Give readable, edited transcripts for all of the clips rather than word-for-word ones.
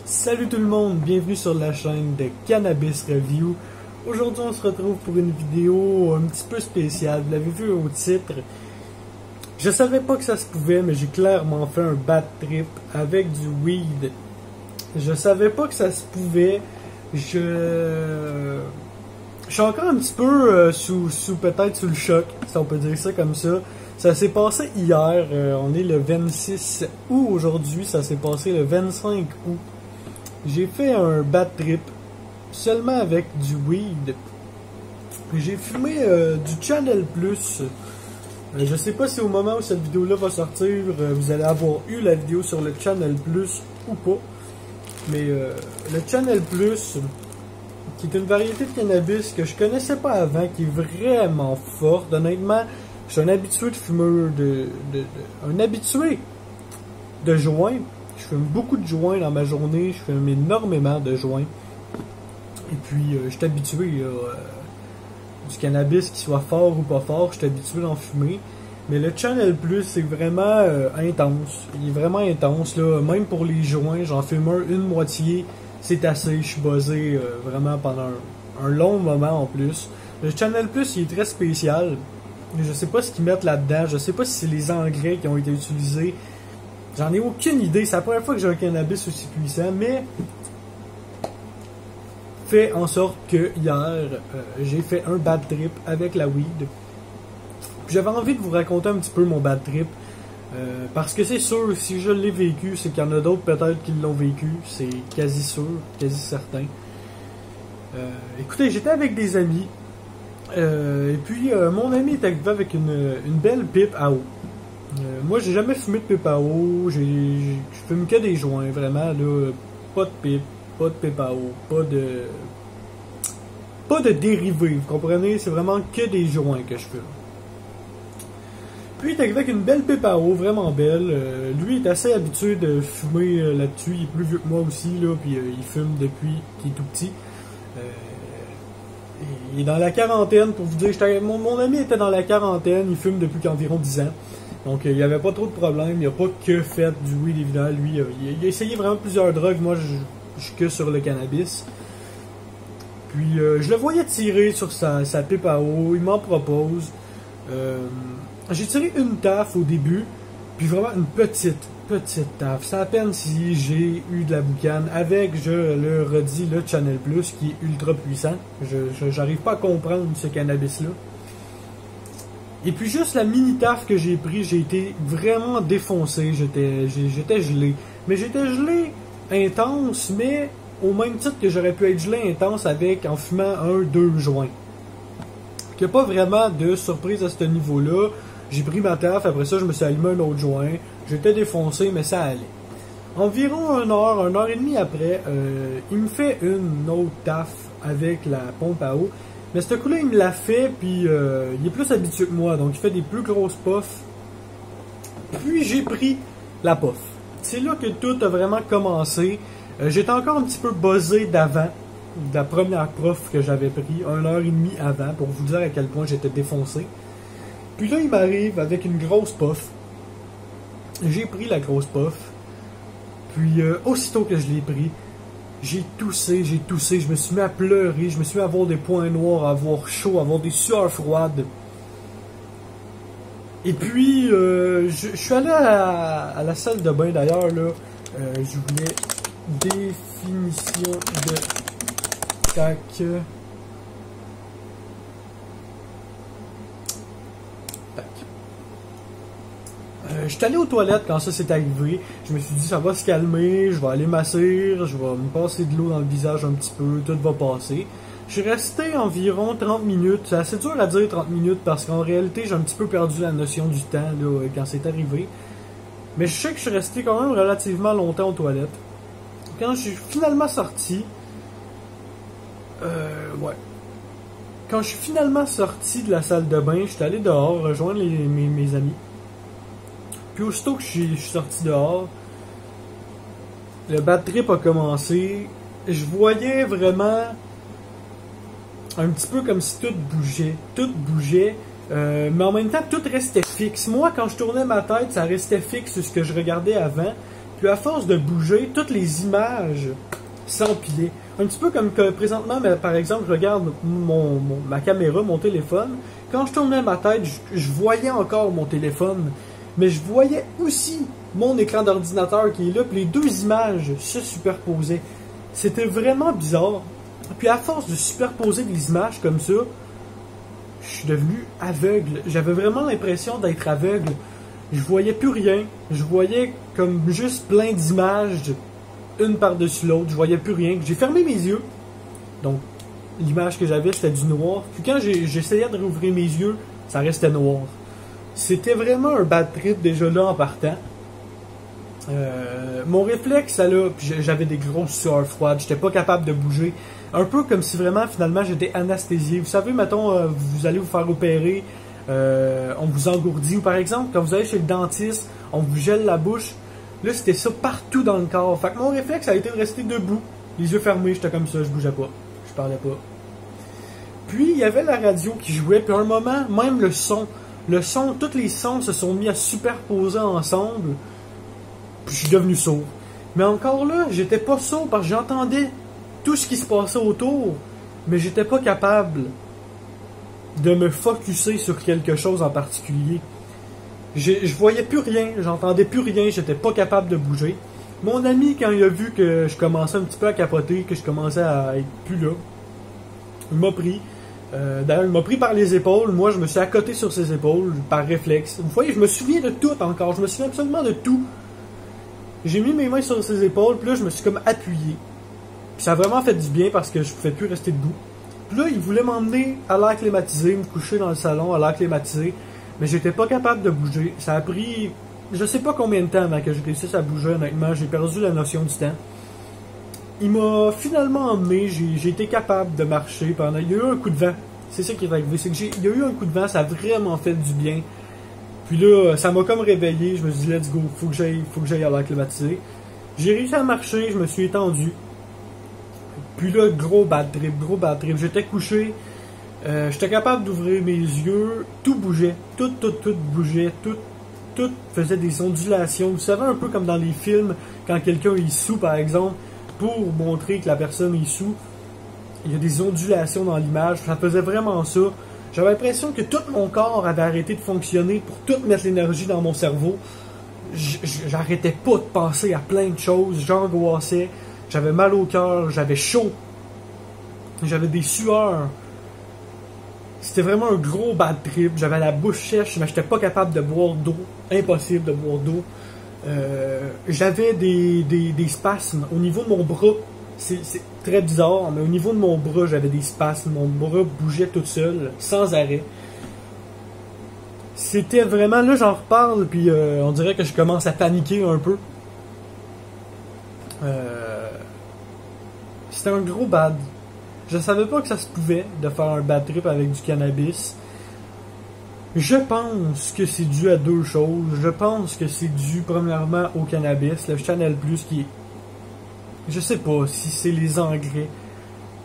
Salut tout le monde, bienvenue sur la chaîne de Cannabis Review. Aujourd'hui on se retrouve pour une vidéo un petit peu spéciale, vous l'avez vu au titre. Je savais pas que ça se pouvait, mais j'ai clairement fait un bad trip avec du weed. Je savais pas que ça se pouvait. Je suis encore un petit peu peut-être sous le choc, si on peut dire ça comme ça. Ça s'est passé hier, on est le 26 août aujourd'hui, ça s'est passé le 25 août. J'ai fait un bad trip seulement avec du weed. J'ai fumé du Channel Plus. Je sais pas si au moment où cette vidéo là va sortir, vous allez avoir eu la vidéo sur le Channel Plus ou pas. Mais le Channel Plus, qui est une variété de cannabis que je connaissais pas avant, qui est vraiment forte. Honnêtement, je suis un habitué de fumeur, un habitué de joint. Je fume beaucoup de joints dans ma journée, je fume énormément de joints. Et puis, je suis habitué du cannabis, qui soit fort ou pas fort, je suis habitué d'en fumer. Mais le Channel Plus, c'est vraiment intense. Il est vraiment intense, là. Même pour les joints, j'en fume une moitié, c'est assez. Je suis buzzé vraiment pendant un long moment en plus. Le Channel Plus, il est très spécial. Je sais pas ce qu'ils mettent là-dedans, je sais pas si c'est les engrais qui ont été utilisés. J'en ai aucune idée, c'est la première fois que j'ai un cannabis aussi puissant, mais fait en sorte que hier, j'ai fait un bad trip avec la weed. J'avais envie de vous raconter un petit peu mon bad trip, parce que c'est sûr, si je l'ai vécu, c'est qu'il y en a d'autres peut-être qui l'ont vécu, c'est quasi sûr, quasi certain. Écoutez, j'étais avec des amis, et puis mon ami est arrivé avec une belle pipe à eau. Moi, j'ai jamais fumé de pipe à eau, je fume que des joints, vraiment, là, pas de pipe à eau, pas de dérivés, vous comprenez, c'est vraiment que des joints que je fume. Puis il est arrivé avec une belle pipe à eau, vraiment belle, lui est assez habitué de fumer là-dessus, il est plus vieux que moi aussi, là, puis il fume depuis qu'il est tout petit. Il est dans la quarantaine, pour vous dire, mon ami était dans la quarantaine, il fume depuis qu'environ 10 ans. Donc il n'y avait pas trop de problème, il n'a pas que fait du weed évidemment, lui il a essayé vraiment plusieurs drogues, moi je suis que sur le cannabis. Puis je le voyais tirer sur sa pipe à eau, il m'en propose. J'ai tiré une taf au début, puis vraiment une petite taf. C'est à peine si j'ai eu de la boucane avec, je le redis, le Channel Plus qui est ultra puissant. J'arrive pas à comprendre ce cannabis-là. Et puis juste la mini taf que j'ai pris, j'ai été vraiment défoncé, j'étais gelé. Mais j'étais gelé intense, mais au même titre que j'aurais pu être gelé intense en fumant 1-2 joints. Il n'y a pas vraiment de surprise à ce niveau-là. J'ai pris ma taf, après ça je me suis allumé un autre joint. J'étais défoncé, mais ça allait. Environ 1 heure et demie après, il me fait une autre taf avec la pompe à eau. Mais ce coup-là, il me l'a fait, puis il est plus habitué que moi, donc il fait des plus grosses puffs. Puis j'ai pris la puff. C'est là que tout a vraiment commencé. J'étais encore un petit peu buzzé d'avant, de la première puff que j'avais pris, 1 heure et demie avant, pour vous dire à quel point j'étais défoncé. Puis là, il m'arrive avec une grosse puff. J'ai pris la grosse puff. Puis aussitôt que je l'ai pris, j'ai toussé, je me suis mis à pleurer, je me suis mis à avoir des points noirs, à avoir chaud, à avoir des sueurs froides. Et puis, je suis allé à la salle de bain d'ailleurs, là, je voulais définition de tac. Je suis allé aux toilettes quand ça s'est arrivé. Je me suis dit, ça va se calmer, je vais aller m'asseoir, je vais me passer de l'eau dans le visage un petit peu, tout va passer. Je suis resté environ 30 minutes. C'est assez dur à dire 30 minutes parce qu'en réalité, j'ai un petit peu perdu la notion du temps là, quand c'est arrivé. Mais je sais que je suis resté quand même relativement longtemps aux toilettes. Quand je suis finalement sorti... Quand je suis finalement sorti de la salle de bain, je suis allé dehors rejoindre mes amis. Puis aussitôt que je suis sorti dehors, le bad trip a commencé. Je voyais vraiment un petit peu comme si tout bougeait. Tout bougeait, mais en même temps, tout restait fixe. Moi, quand je tournais ma tête, ça restait fixe sur ce que je regardais avant. Puis à force de bouger, toutes les images s'empilaient. Un petit peu comme que présentement, mais par exemple, je regarde ma caméra, mon téléphone. Quand je tournais ma tête, je voyais encore mon téléphone. Mais je voyais aussi mon écran d'ordinateur qui est là, puis les deux images se superposaient. C'était vraiment bizarre. Puis à force de superposer des images comme ça, je suis devenu aveugle. J'avais vraiment l'impression d'être aveugle. Je voyais plus rien. Je voyais comme juste plein d'images, une par-dessus l'autre. Je voyais plus rien. J'ai fermé mes yeux. Donc, l'image que j'avais, c'était du noir. Puis quand j'essayais de rouvrir mes yeux, ça restait noir. C'était vraiment un bad trip déjà là en partant. Mon réflexe, j'avais des grosses sueurs froides. J'étais pas capable de bouger. Un peu comme si vraiment, finalement, j'étais anesthésié. Vous savez, mettons, vous allez vous faire opérer, on vous engourdit. Ou par exemple, quand vous allez chez le dentiste, on vous gèle la bouche. Là, c'était ça partout dans le corps. Fait que mon réflexe a été de rester debout, les yeux fermés, j'étais comme ça, je bougeais pas. Je parlais pas. Puis, il y avait la radio qui jouait, puis à un moment, même le son, tous les sons se sont mis à superposer ensemble. Puis je suis devenu sourd. Mais encore là, j'étais pas sourd parce que j'entendais tout ce qui se passait autour, mais j'étais pas capable de me focusser sur quelque chose en particulier. Je voyais plus rien, j'entendais plus rien, j'étais pas capable de bouger. Mon ami, quand il a vu que je commençais un petit peu à capoter, que je commençais à être plus là, il m'a pris. D'ailleurs, il m'a pris par les épaules. Moi, je me suis accoté sur ses épaules par réflexe. Vous voyez, je me souviens de tout encore. Je me souviens absolument de tout. J'ai mis mes mains sur ses épaules, puis là, je me suis comme appuyé. Puis ça a vraiment fait du bien parce que je pouvais plus rester debout. Puis là, il voulait m'emmener à l'air climatisé, me coucher dans le salon à l'air climatisé. Mais j'étais pas capable de bouger. Ça a pris, je sais pas combien de temps avant que je réussisse à bouger, honnêtement. J'ai perdu la notion du temps. Il m'a finalement emmené, j'ai été capable de marcher pendant... Il y a eu un coup de vent. C'est ça qui est arrivé. C'est que il y a eu un coup de vent, ça a vraiment fait du bien. Puis là, ça m'a comme réveillé. Je me suis dit, let's go, faut que j'aille à l'air climatisé. J'ai réussi à marcher, je me suis étendu. Puis là, gros bad trip. J'étais couché. J'étais capable d'ouvrir mes yeux. Tout bougeait. Tout bougeait. Tout faisait des ondulations. Vous savez, un peu comme dans les films, quand quelqu'un est sous, par exemple, pour montrer que la personne est sous, il y a des ondulations dans l'image. Ça faisait vraiment ça. J'avais l'impression que tout mon corps avait arrêté de fonctionner pour tout mettre l'énergie dans mon cerveau. J'arrêtais pas de penser à plein de choses. J'angoissais. J'avais mal au cœur. J'avais chaud. J'avais des sueurs. C'était vraiment un gros bad trip. J'avais la bouche sèche, mais j'étais pas capable de boire d'eau. Impossible de boire d'eau. J'avais des spasmes au niveau de mon bras. C'est très bizarre, mais au niveau de mon bras, j'avais des spasmes. Mon bras bougeait tout seul, sans arrêt. C'était vraiment... Là, j'en reparle, puis on dirait que je commence à paniquer un peu. C'était un gros bad. Je savais pas que ça se pouvait de faire un bad trip avec du cannabis. Je pense que c'est dû à deux choses. Je pense que c'est dû premièrement au cannabis, le Chanel Plus qui est... Je sais pas si c'est les engrais.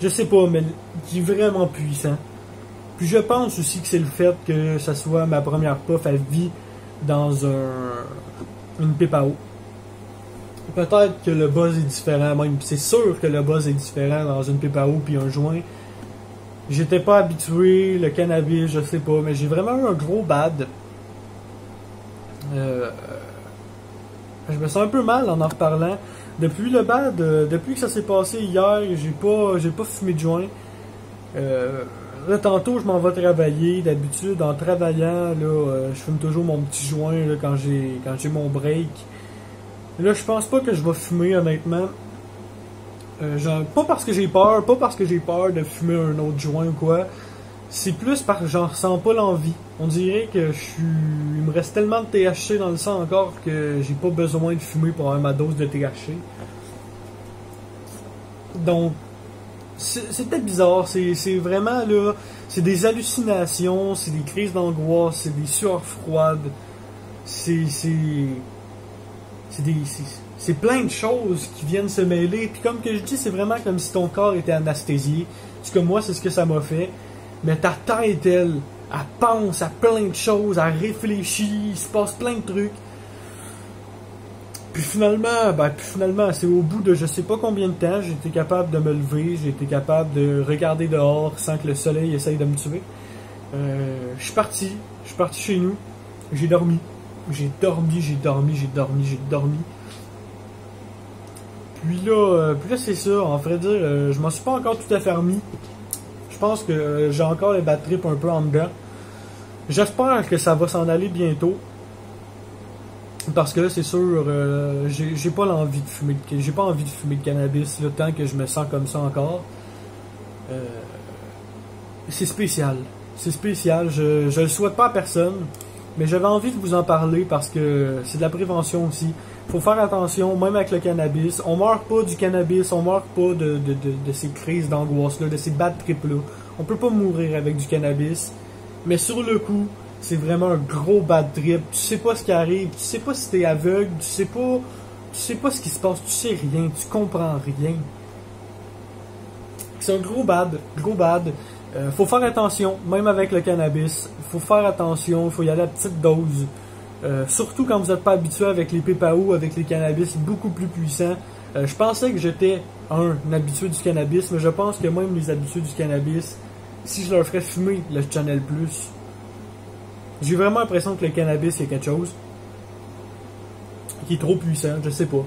Je sais pas, mais qui est vraiment puissant. Puis je pense aussi que c'est le fait que ça soit ma première puff à vie dans une pipe à eau. Peut-être que le buzz est différent, même c'est sûr que le buzz est différent dans une pipe à eau puis un joint. J'étais pas habitué, le cannabis, je sais pas, mais j'ai vraiment eu un gros bad. Je me sens un peu mal en reparlant. Depuis le bad, depuis que ça s'est passé hier, j'ai pas fumé de joint. Là, tantôt, je m'en vais travailler. D'habitude, en travaillant, là, je fume toujours mon petit joint là, quand j'ai mon break. Là, je pense pas que je vais fumer, honnêtement. Pas parce que j'ai peur de fumer un autre joint ou quoi. C'est plus parce que j'en ressens pas l'envie. On dirait que il me reste tellement de THC dans le sang encore que j'ai pas besoin de fumer pour avoir ma dose de THC. Donc, c'était bizarre. C'est vraiment là, c'est des hallucinations, c'est des crises d'angoisse, c'est des sueurs froides. C'est plein de choses qui viennent se mêler. Puis comme que je dis, c'est vraiment comme si ton corps était anesthésié. Parce que moi, c'est ce que ça m'a fait. Mais ta tête, elle pense à plein de choses, elle réfléchit, il se passe plein de trucs. Puis finalement, c'est au bout de je sais pas combien de temps, j'ai été capable de me lever, j'ai été capable de regarder dehors sans que le soleil essaye de me tuer. Je suis parti chez nous, j'ai dormi. J'ai dormi. Puis là c'est ça, en vrai dire, je m'en suis pas encore tout à fait remis. Je pense que j'ai encore les bad trips un peu en dedans. J'espère que ça va s'en aller bientôt. Parce que là, c'est sûr, j'ai pas l'envie de fumer. J'ai pas envie de fumer de cannabis là, tant que je me sens comme ça encore. C'est spécial. C'est spécial. Je le souhaite pas à personne. Mais j'avais envie de vous en parler parce que c'est de la prévention aussi. Faut faire attention, même avec le cannabis. On meurt pas du cannabis, on meurt pas de ces crises d'angoisse-là, de ces bad trips-là. On peut pas mourir avec du cannabis. Mais sur le coup, c'est vraiment un gros bad trip. Tu sais pas ce qui arrive, tu sais pas si t'es aveugle, tu sais pas ce qui se passe, tu sais rien, tu comprends rien. C'est un gros bad. Faut faire attention, même avec le cannabis. Faut faire attention, faut y aller à petite dose. Surtout quand vous n'êtes pas habitué avec les PPAO, avec les cannabis beaucoup plus puissants. Je pensais que j'étais un habitué du cannabis, mais je pense que même les habitués du cannabis, si je leur ferais fumer le Channel Plus, j'ai vraiment l'impression que le cannabis c'est quelque chose qui est trop puissant, je sais pas.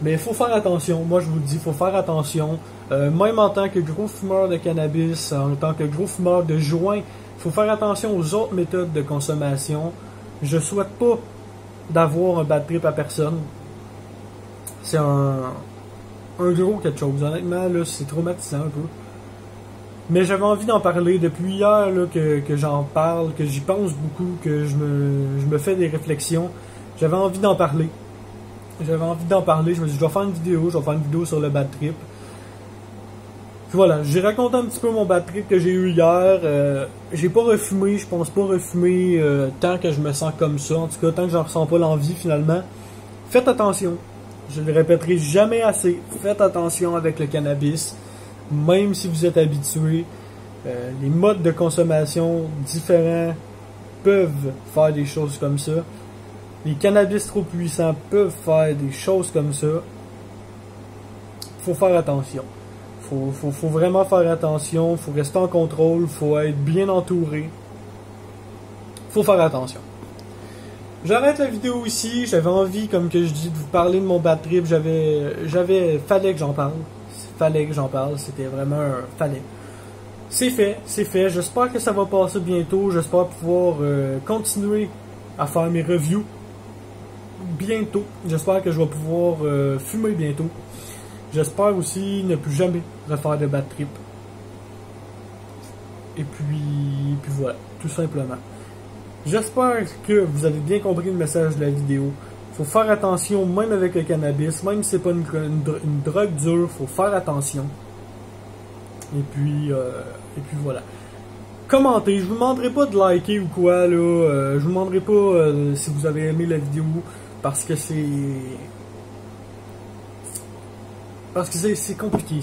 Mais il faut faire attention, moi je vous le dis, il faut faire attention. Même en tant que gros fumeur de cannabis, en tant que gros fumeur de joint, il faut faire attention aux autres méthodes de consommation. Je souhaite pas d'avoir un bad trip à personne. C'est un gros quelque chose. Honnêtement, là, c'est traumatisant un peu. Mais j'avais envie d'en parler depuis hier là, que j'en parle, que j'y pense beaucoup, que je me fais des réflexions. J'avais envie d'en parler. Je me suis dit, je vais faire une vidéo sur le bad trip. Puis voilà, j'ai raconté un petit peu mon bad trip que j'ai eu hier. J'ai pas refumé, je pense pas refumer tant que je me sens comme ça. En tout cas, tant que j'en ressens pas l'envie finalement. Faites attention. Je le répéterai jamais assez. Faites attention avec le cannabis. Même si vous êtes habitué. Les modes de consommation différents peuvent faire des choses comme ça. Les cannabis trop puissants peuvent faire des choses comme ça. Faut faire attention. Faut vraiment faire attention, faut rester en contrôle, faut être bien entouré. Faut faire attention. J'arrête la vidéo ici, j'avais envie, comme que je dis, de vous parler de mon bad trip, fallait que j'en parle, c'était vraiment fallait. C'est fait, j'espère que ça va passer bientôt, j'espère pouvoir continuer à faire mes reviews bientôt, j'espère que je vais pouvoir fumer bientôt. J'espère aussi ne plus jamais refaire de bad trip. Et puis voilà, tout simplement. J'espère que vous avez bien compris le message de la vidéo. Faut faire attention, même avec le cannabis, même si c'est pas une drogue dure, faut faire attention. Et puis voilà. Commentez, je vous demanderai pas de liker ou quoi, là. Je vous demanderai pas si vous avez aimé la vidéo, parce que c'est compliqué,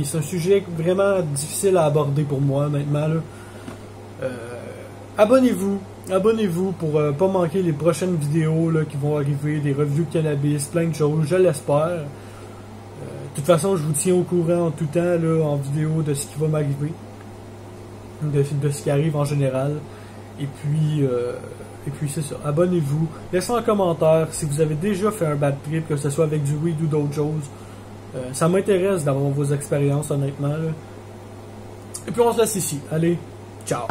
c'est un sujet vraiment difficile à aborder pour moi maintenant là. Abonnez-vous pour pas manquer les prochaines vidéos là, qui vont arriver, des reviews de cannabis, plein de choses, je l'espère. De toute façon, je vous tiens au courant en tout temps là, en vidéo de ce qui va m'arriver, de ce qui arrive en général. Et puis c'est ça, abonnez-vous, laissez un commentaire si vous avez déjà fait un bad trip, que ce soit avec du weed ou d'autres choses. Ça m'intéresse d'avoir vos expériences, honnêtement. Là. Et puis on se laisse ici. Allez, ciao!